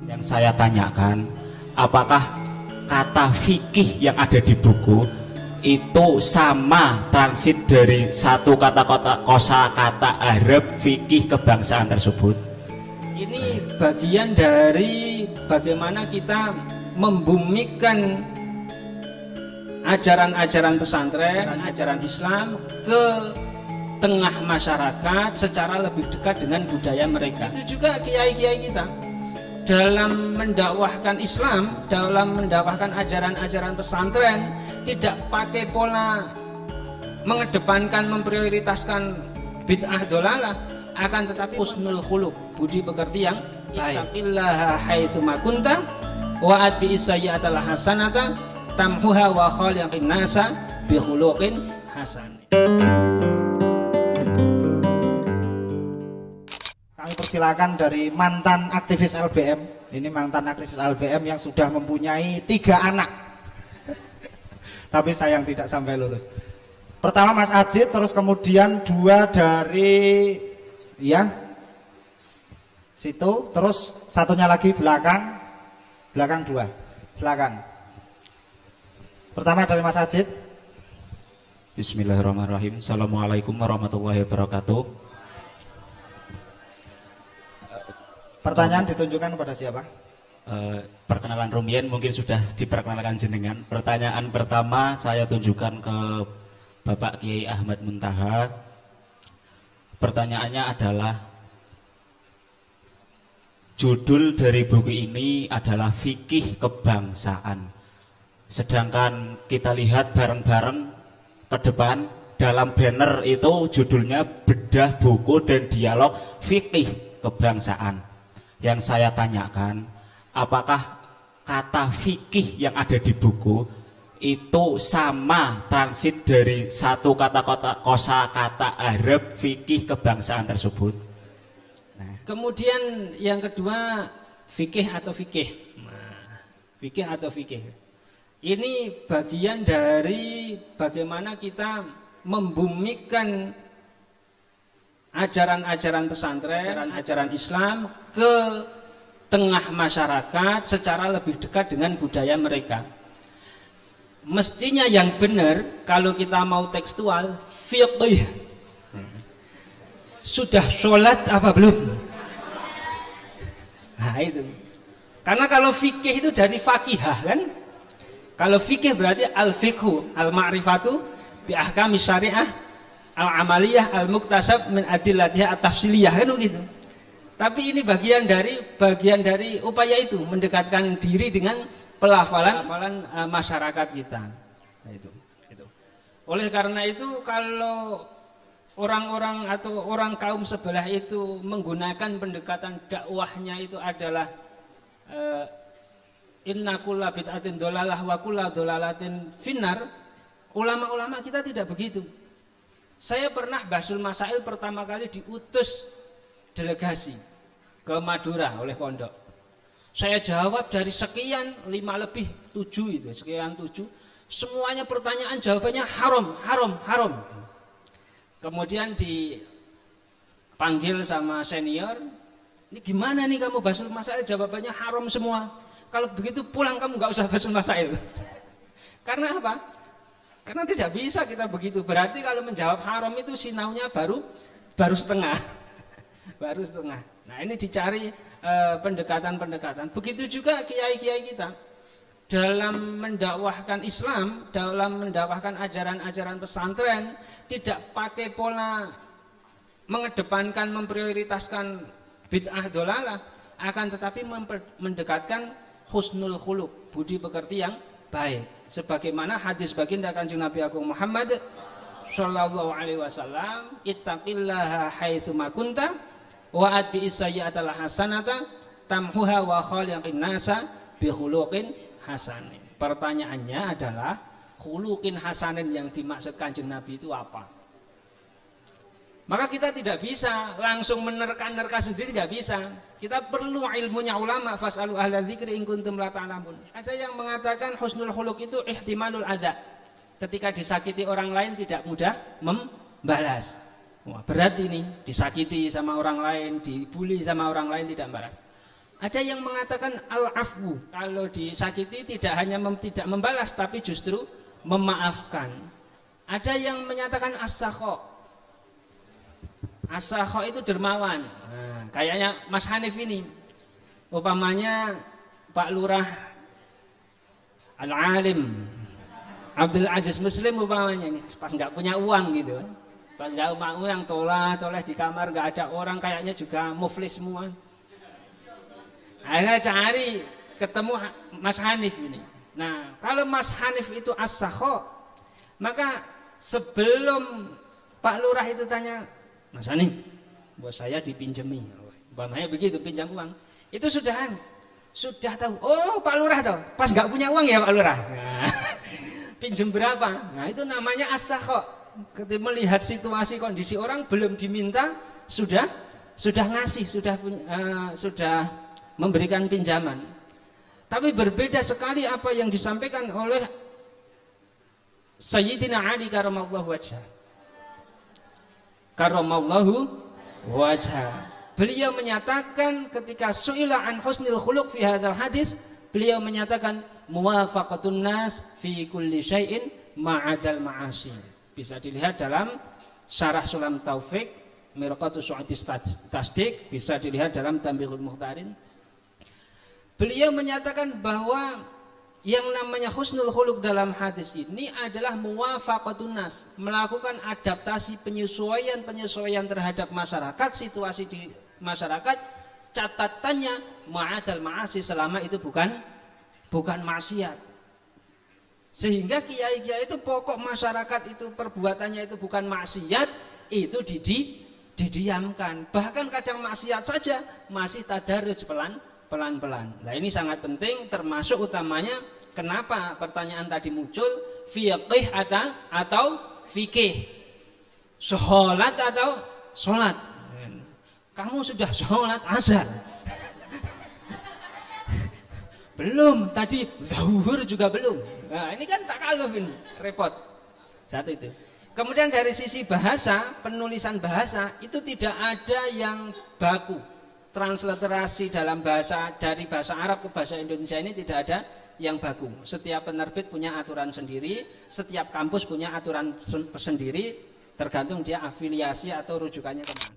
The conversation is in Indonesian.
Yang saya tanyakan, apakah kata fikih yang ada di buku itu sama transit dari satu kata-kata kosakata Arab fikih kebangsaan tersebut? Ini bagian dari bagaimana kita membumikan ajaran-ajaran pesantren, ajaran Islam ke tengah masyarakat secara lebih dekat dengan budaya mereka. Itu juga kiai-kiai kita dalam mendakwahkan Islam, dalam mendakwahkan ajaran-ajaran pesantren, tidak pakai pola mengedepankan, memprioritaskan bid'ah dolalah, akan tetapi husnul khuluq, budi pekerti yang baik. Ittaqillaha haitsu ma kunta wa atbi sayyi'atal hasanata tamhuha wa khaliqin nasa bi khuluqin hasan. Kami persilakan dari mantan aktivis LBM. Ini mantan aktivis LBM yang sudah mempunyai 3 anak. Tapi sayang tidak sampai lulus. Pertama Mas Ajit, terus kemudian 2 dari situ, terus satunya lagi belakang 2. Silakan. Pertama dari Mas Ajit. Bismillahirrahmanirrahim. Assalamualaikum warahmatullahi wabarakatuh. Pertanyaan ditunjukkan kepada siapa? Perkenalan Rumian mungkin sudah diperkenalkan jenengan. Pertanyaan pertama saya tunjukkan ke Bapak Kiai Ahmad Muntaha. Pertanyaannya adalah, judul dari buku ini adalah Fikih Kebangsaan. Sedangkan kita lihat bareng-bareng ke depan, dalam banner itu judulnya Bedah Buku dan Dialog Fikih Kebangsaan. Yang saya tanyakan, apakah kata fikih yang ada di buku itu sama transit dari satu kata-kata kosakata Arab fikih kebangsaan tersebut? Kemudian yang kedua, fikih atau fikih. Fikih atau fikih. Ini bagian dari bagaimana kita membumikan ajaran-ajaran pesantren, ajaran Islam ke tengah masyarakat secara lebih dekat dengan budaya mereka. Mestinya yang benar kalau kita mau tekstual, fiqih. Sudah sholat apa belum? Nah itu. Karena kalau fikih itu dari fakihah kan? Kalau fikih berarti al-fiqhu, al-ma'rifatu bi ahkami syariah, al-amaliyah, al-muktasab min adillatiha at-tafsiliyah kan begitu. Tapi ini bagian dari upaya itu, mendekatkan diri dengan pelafalan masyarakat kita. Nah, itu. Oleh karena itu kalau orang-orang atau orang kaum sebelah itu menggunakan pendekatan dakwahnya itu adalah inna kulla bid'atin dolalah wa kulla dolalatin finnar, ulama-ulama kita tidak begitu. Saya pernah Basul Masail pertama kali diutus delegasi ke Madura oleh pondok. Saya jawab dari sekian 5 lebih 7 itu, sekian 7. Semuanya pertanyaan jawabannya haram. Kemudian dipanggil sama senior, ini gimana nih kamu Basul Masail jawabannya haram semua. Kalau begitu pulang kamu nggak usah Basul Masail. Karena apa? Karena tidak bisa kita begitu. Berarti kalau menjawab haram itu sinaunya baru setengah. Baru setengah. Nah ini dicari pendekatan-pendekatan. Begitu juga kiai-kiai kita dalam mendakwahkan Islam, dalam mendakwahkan ajaran-ajaran pesantren, tidak pakai pola mengedepankan, memprioritaskan bid'ah dolalah, akan tetapi mendekatkan husnul khuluq, budi pekerti yang baik. Sebagaimana hadis baginda Kanjeng Nabi Agung Muhammad sallallahu alaihi wasallam, ittaqillaha haitsu ma kunta wa atbi sayyi'atal hasanata tamhuha wa khaliqin nasa bi khuluqin hasanin. Pertanyaannya adalah khuluqin hasanin yang dimaksud Kanjeng Nabi itu apa? Maka kita tidak bisa langsung menerka-nerka sendiri, nggak bisa. Kita perlu ilmunya ulama, fas'alu ahla dzikri in kuntum la ta'lamun. Ada yang mengatakan husnul khuluq itu ihtimalul adza. Ketika disakiti orang lain tidak mudah membalas. Wah, berat ini, disakiti sama orang lain, dibully sama orang lain tidak membalas. Ada yang mengatakan al-afwu, kalau disakiti tidak hanya tidak membalas tapi justru memaafkan. Ada yang menyatakan as-sakha. As-sakha itu dermawan. Nah, kayaknya Mas Hanif ini, umpamanya Pak Lurah Al-Alim Abdul Aziz Muslim umpamanya nih, pas nggak punya uang gitu, pas nggak punya uang toleh di kamar nggak ada orang, kayaknya juga muflis semua. Akhirnya cari ketemu Mas Hanif ini. Nah, kalau Mas Hanif itu as-sakha, maka sebelum Pak Lurah itu tanya, Mas Hanif, bos saya dipinjemi, umpamanya begitu, pinjam uang, itu sudah tahu. Oh, Pak Lurah tahu. Pas nggak punya uang ya Pak Lurah. Nah, pinjam berapa? Nah, itu namanya as-sakha. Ketika melihat situasi kondisi orang belum diminta, sudah ngasih, sudah memberikan pinjaman. Tapi berbeda sekali apa yang disampaikan oleh Sayyidina Ali karamallahu wajhah. Karamallahu wajhah. Beliau menyatakan ketika su'ila an husnil khuluq fi hadzal hadis, beliau menyatakan muwafaqatun nas fi kulli syai'in ma'adal ma'asi. Bisa dilihat dalam Syarah Sulam Taufik, Mirqatus Su'atis Tasdik, bisa dilihat dalam Tanbihul Mukhtarin. Beliau menyatakan bahwa yang namanya husnul khuluq dalam hadis ini adalah muwafaqatun nas, melakukan adaptasi, penyesuaian terhadap masyarakat, situasi di masyarakat, catatannya ma'adal ma'asi, selama itu bukan maksiat. Sehingga kiai-kiai itu pokok masyarakat itu perbuatannya itu bukan maksiat, itu didiamkan. Bahkan kadang maksiat saja masih tadarruj pelan-pelan. Nah, ini sangat penting, termasuk utamanya kenapa pertanyaan tadi muncul, fiqih atau fikih, sholat atau sholat. Kamu sudah sholat asar? Belum, tadi zuhur juga belum. Nah, ini kan takaluf ini, repot. Satu itu. Kemudian dari sisi bahasa, penulisan bahasa itu tidak ada yang baku. Transliterasi dalam bahasa, dari bahasa Arab ke bahasa Indonesia ini tidak ada yang baku. Setiap penerbit punya aturan sendiri, setiap kampus punya aturan sendiri, tergantung dia afiliasi atau rujukannya kemana.